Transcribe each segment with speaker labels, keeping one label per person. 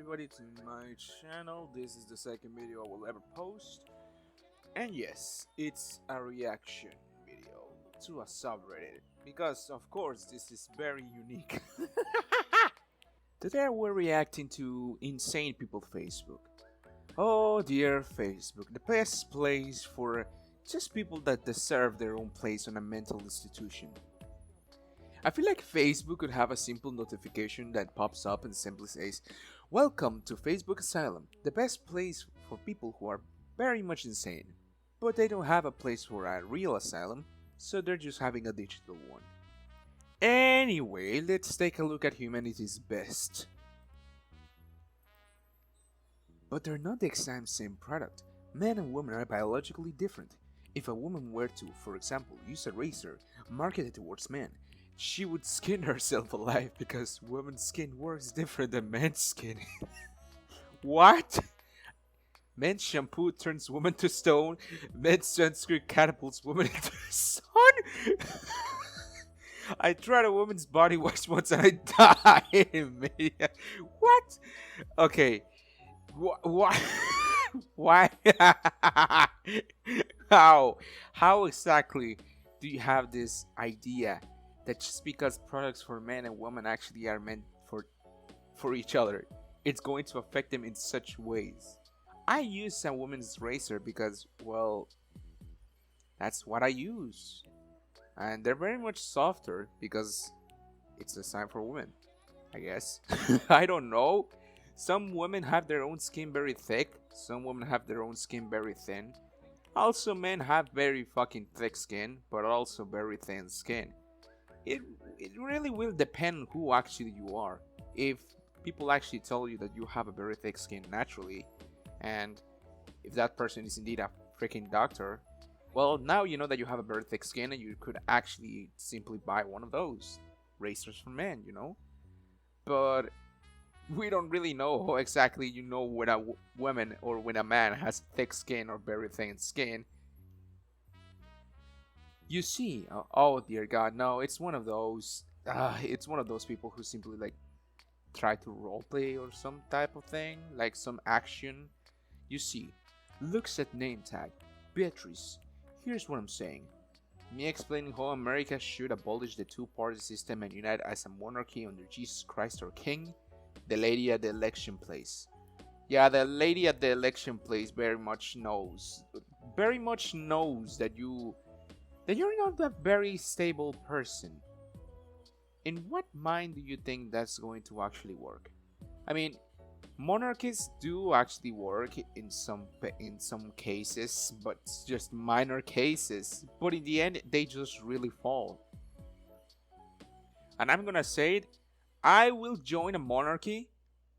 Speaker 1: everybody to my channel. This is the second video I will ever post. And yes, it's a reaction video to a subreddit. Because of course this is very unique. Today we're reacting to insane people Facebook. Oh dear Facebook, the best place for just people that deserve their own place on a mental institution. I feel like Facebook could have a simple notification that pops up and simply says, "Welcome to Facebook Asylum, the best place for people who are very much insane." But they don't have a place for a real asylum, so they're just having a digital one. Anyway, let's take a look at humanity's best. But they're not the exact same product. Men and women are biologically different. If a woman were to, for example, use a razor marketed towards men, she would skin herself alive because women's skin works different than men's skin. What? Men's shampoo turns women to stone. Men's sunscreen catapults women into the sun. I tried a woman's body wash once and I died. What? Okay. Why? Why? How exactly do you have this idea that just because products for men and women actually are meant for each other, it's going to affect them in such ways? I use a woman's razor because, well, that's what I use. And they're very much softer because it's designed for women, I guess. I don't know. Some women have their own skin very thick. Some women have their own skin very thin. Also, men have very fucking thick skin, but also very thin skin. It really will depend who actually you are. If people actually tell you that you have a very thick skin naturally, and if that person is indeed a freaking doctor, well, now you know that you have a very thick skin and you could actually simply buy one of those razors for men, you know? But we don't really know how exactly you know when a woman or when a man has thick skin or very thin skin. You see, oh dear God, no, it's one of those people who simply like try to roleplay or some type of thing, like some action. You see, looks at name tag, Beatrice. Here's what I'm saying. Me explaining how America should abolish the two-party system and unite as a monarchy under Jesus Christ our King. The lady at the election place. Yeah, the lady at the election place very much knows that you're not a very stable person. In what mind do you think that's going to actually work? I mean, monarchies do actually work in some cases, but it's just minor cases. But in the end, they just really fall. And I'm gonna say it, I will join a monarchy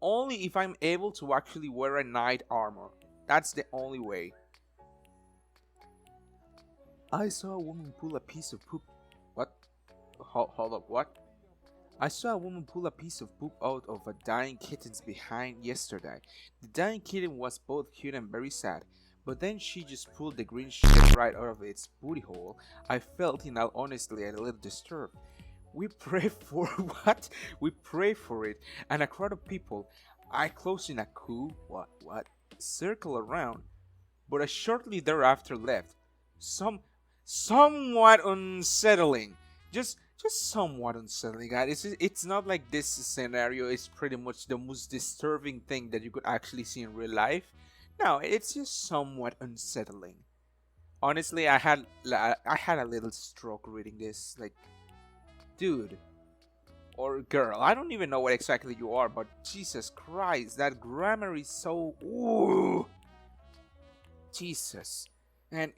Speaker 1: only if I'm able to actually wear a knight armor. That's the only way. I saw a woman pull a piece of poop. What? Hold up, what? I saw a woman pull a piece of poop out of a dying kitten's behind yesterday. The dying kitten was both cute and very sad, but then she just pulled the green shit right out of its booty hole. I felt, in all honesty, a little disturbed. We pray for what? We pray for it, and a crowd of people. I closed in a coup, what? Circle around, but I shortly thereafter left. Somewhat unsettling. Just somewhat unsettling, guys. It's not like this scenario is pretty much the most disturbing thing that you could actually see in real life. No, it's just somewhat unsettling. Honestly, I had a little stroke reading this. Like, dude or girl, I don't even know what exactly you are, but Jesus Christ, that grammar is so ooh, Jesus. And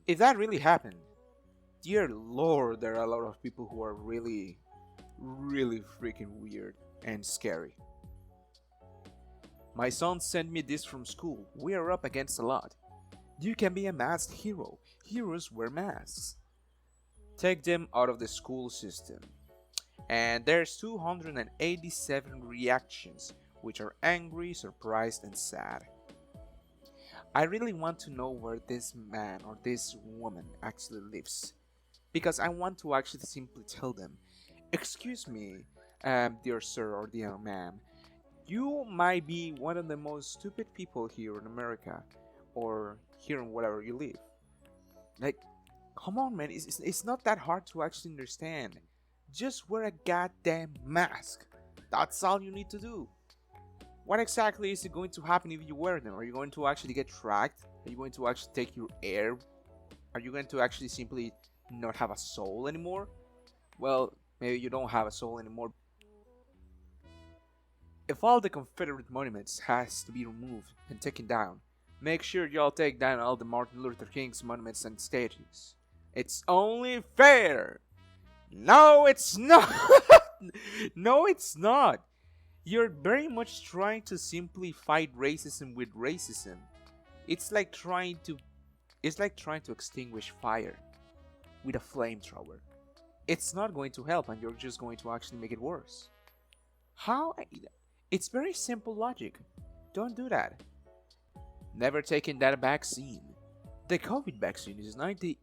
Speaker 1: if that really happened, dear Lord, there are a lot of people who are really freaking weird and scary. My son sent me this from school. We are up against a lot. You can be a masked hero. Heroes wear masks. Take them out of the school system. And there's 287 reactions, which are angry, surprised, and sad. I really want to know where this man or this woman actually lives, because I want to actually simply tell them, "Excuse me, dear sir or dear ma'am, You might be one of the most stupid people here in America or here in wherever you live. Like, come on, man. It's not that hard to actually understand. Just wear a goddamn mask. That's all you need to do. What exactly is it going to happen if you wear them? Are you going to actually get tracked? Are you going to actually take your air? Are you going to actually simply not have a soul anymore? Well, maybe you don't have a soul anymore. If all the Confederate monuments has to be removed and taken down, make sure y'all take down all the Martin Luther King's monuments and statues. It's only fair. No, it's not. No, it's not. You're very much trying to simply fight racism with racism. It's like trying to extinguish fire with a flamethrower. It's not going to help and you're just going to actually make it worse. How? It's very simple logic. Don't do that. Never taking that vaccine. The COVID vaccine is 90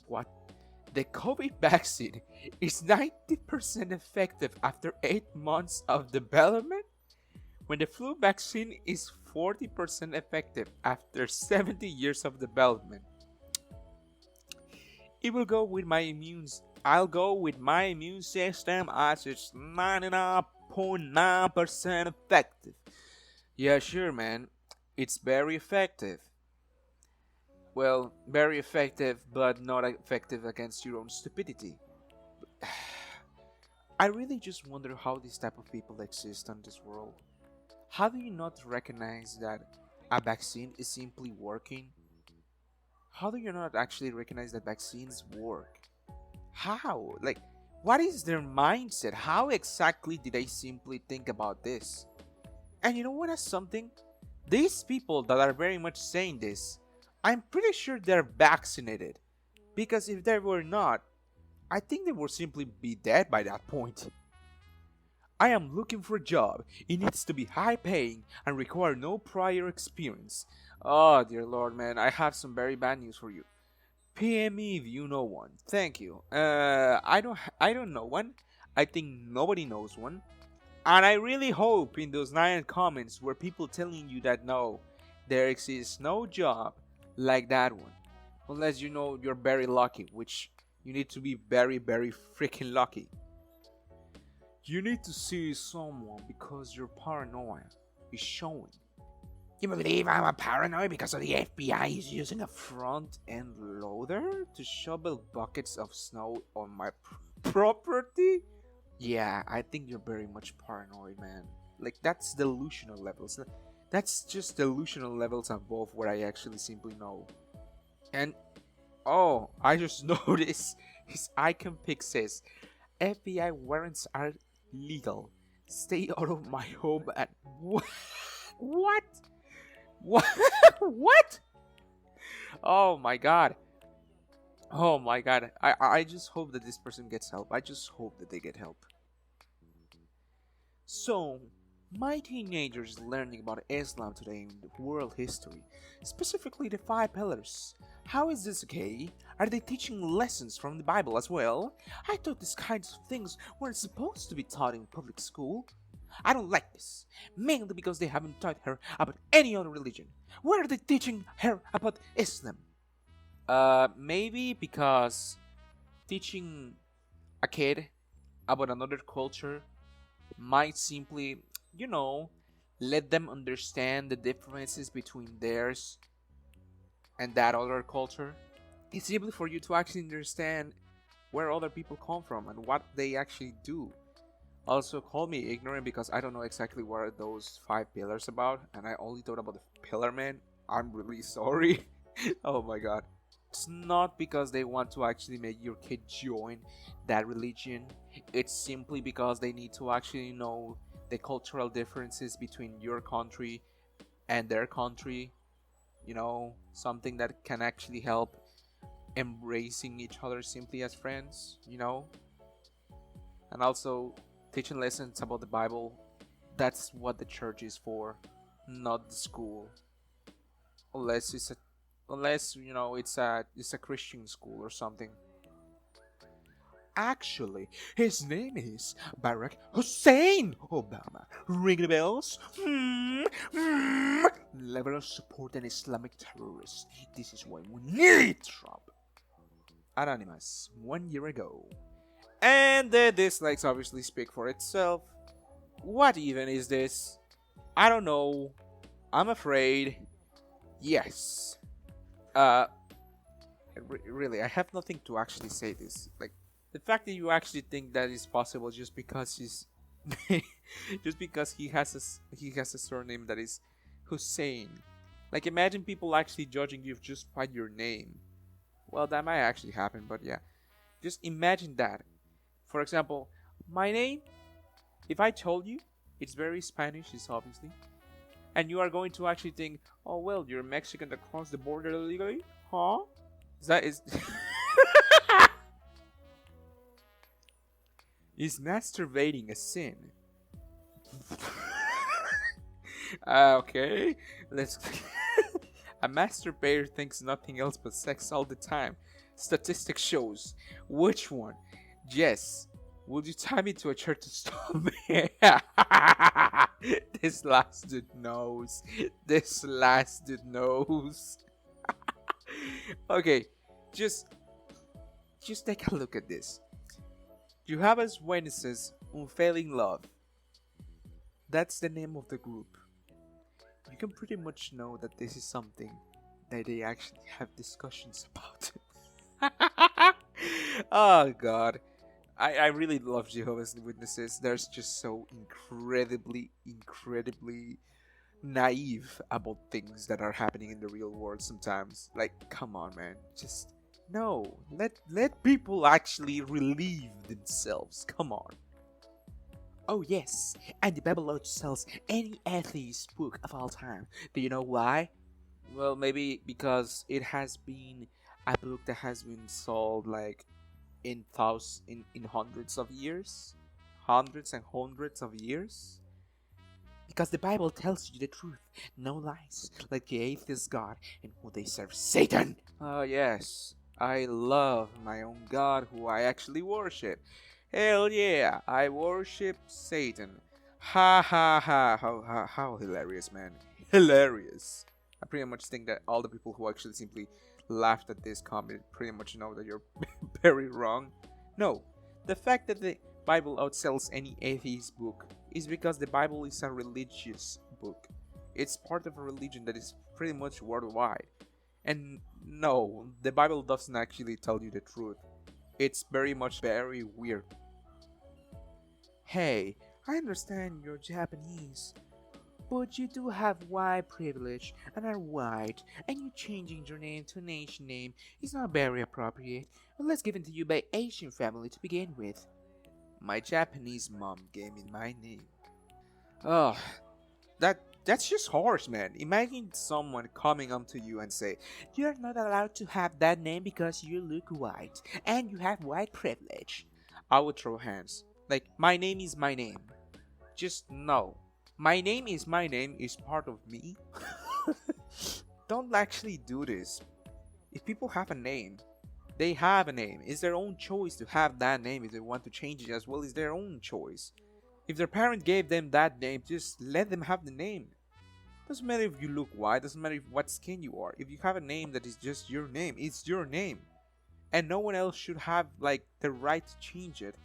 Speaker 1: what? The COVID vaccine is 90% effective after 8 months of development, when the flu vaccine is 40% effective after 70 years of development. It will go with my I'll go with my immune system as it's 99.9% effective. Yeah, sure, man. It's very effective. Well, very effective, but not effective against your own stupidity. I really just wonder how these type of people exist on this world. How do you not recognize that a vaccine is simply working? How do you not actually recognize that vaccines work? How? Like, what is their mindset? How exactly did they simply think about this? And you know what? That's something. These people that are very much saying this, I'm pretty sure they're vaccinated. Because if they were not, I think they would simply be dead by that point. I am looking for a job. It needs to be high paying and require no prior experience. Oh dear lord, man, I have some very bad news for you. PM me if you know one. Thank you. I don't know one. I think nobody knows one. And I really hope in those 9 comments were people telling you that no, there exists no job like that one. Unless you know you're very lucky, which you need to be very, very freaking lucky. You need to see someone because your paranoia is showing. You believe I'm a paranoid because of the FBI is using a front end loader to shovel buckets of snow on my property? Yeah, I think you're very much paranoid, man. Like, that's delusional levels. That's just delusional levels above what I actually simply know. And, oh, I just noticed his icon pic says, FBI warrants are legal. Stay out of my home at... What? What? What? What? Oh my god. Oh my god. I just hope that this person gets help. I just hope that they get help. So, my teenagers learning about Islam today in the world history, specifically the 5 pillars. How is this okay? Are they teaching lessons from the Bible as well? I thought these kinds of things weren't supposed to be taught in public school. I don't like this, mainly because they haven't taught her about any other religion. Why are they teaching her about Islam? Maybe because teaching a kid about another culture might simply, you know, let them understand the differences between theirs and that other culture. It's simply for you to actually understand where other people come from and what they actually do. Also, call me ignorant because I don't know exactly what are those 5 pillars about, and I only thought about the pillar man. I'm really sorry. Oh my god. It's not because they want to actually make your kid join that religion. It's simply because they need to actually know the cultural differences between your country and their country. You know, something that can actually help embracing each other simply as friends, you know? And also teaching lessons about the Bible. That's what the church is for, not the school. Unless you know it's a Christian school or something. actually, his name is Barack Hussein Obama. Ring the bells? Level of support an Islamic terrorist. This is why we need Trump. Anonymous, 1 year ago. And the dislikes obviously speak for itself. What even is this? I don't know. I'm afraid. Yes. Uh, really, I have nothing to actually say this. Like, the fact that you actually think that is possible just because he's, just because he has a surname that is Hussein. Like, imagine people actually judging you just by your name. Well, that might actually happen, but yeah. Just imagine that. For example, my name, if I told you, it's very Spanish, it's obviously. And you are going to actually think, oh, well, you're Mexican that crossed the border illegally? Huh? Is is masturbating a sin? Okay, let's. A masturbator thinks nothing else but sex all the time. Statistics shows. Which one? Jess, would you tie me to a chair to stop me? This last dude knows. This last dude knows. Okay, just take a look at this. You have as witnesses Unfailing Love. That's the name of the group. You can pretty much know that this is something that they actually have discussions about. Oh god. I really love Jehovah's Witnesses. They're just so incredibly naive about things that are happening in the real world sometimes. Like, come on, man. Just no. Let people actually relieve themselves. Come on. Oh yes, and the Bible outsells any atheist book of all time. Do you know why? Well, maybe because it has been a book that has been sold like in hundreds of years, hundreds and hundreds of years. Because the Bible tells you the truth, no lies, like the atheist God and who they serve, Satan. Oh yes, I love my own God who I actually worship. Hell yeah, I worship Satan. Ha ha ha, how hilarious, man. Hilarious. I pretty much think that all the people who actually simply laughed at this comment pretty much know that you're very wrong. No, the fact that the Bible outsells any atheist book is because the Bible is a religious book. It's part of a religion that is pretty much worldwide. And no, the Bible doesn't actually tell you the truth. It's very much very weird. Hey, I understand you're Japanese, but you do have white privilege and are white, and you changing your name to an Asian name is not very appropriate unless given to you by Asian family to begin with. My Japanese mom gave me my name. Oh, that's just harsh, man. Imagine someone coming up to you and say, "You're not allowed to have that name because you look white and you have white privilege." I would throw hands. Like, my name is my name. Just no. My name is part of me. Don't actually do this. If people have a name, they have a name. It's their own choice to have that name. If they want to change it as well, it's their own choice. If their parent gave them that name, just let them have the name. Doesn't matter if you look white, doesn't matter what skin you are. If you have a name that is just your name, it's your name. And no one else should have like the right to change it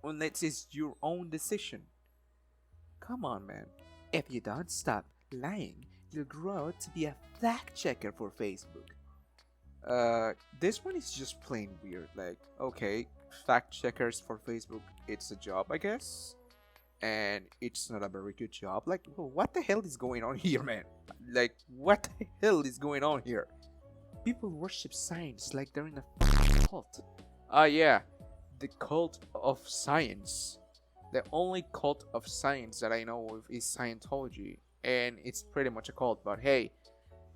Speaker 1: unless it's your own decision. Come on, man. If you don't stop lying, you'll grow up to be a fact checker for Facebook. This one is just plain weird. Like, okay, fact checkers for Facebook, it's a job, I guess. And it's not a very good job. Like, what the hell is going on here, man? Like, what the hell is going on here? People worship science like they're in a cult. Yeah, the cult of science. The only cult of science that I know of is Scientology, and it's pretty much a cult. But hey,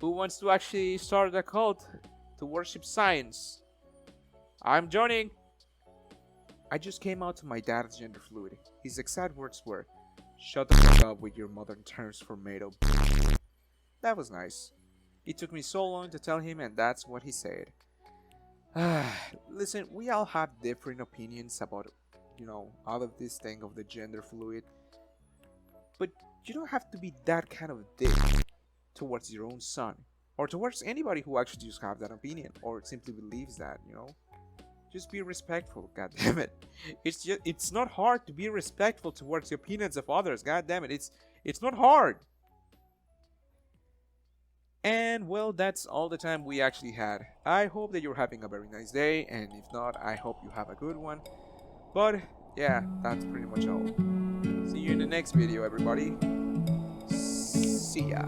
Speaker 1: who wants to actually start a cult to worship science? I'm joining. I just came out to my dad's gender fluid. His exact words were, "Shut the fuck up with your modern terms for made-up." That was nice. It took me so long to tell him, and that's what he said. Listen, we all have different opinions about, all of this thing of the gender fluid, but you don't have to be that kind of dick towards your own son, or towards anybody who actually just have that opinion, or simply believes that. Just be respectful, god damn it. It's not hard to be respectful towards the opinions of others, god damn it. It's not hard. And well, that's all the time we actually had. I hope that you're having a very nice day, and if not, I hope you have a good one. But yeah, that's pretty much all. See you in the next video, everybody. See ya.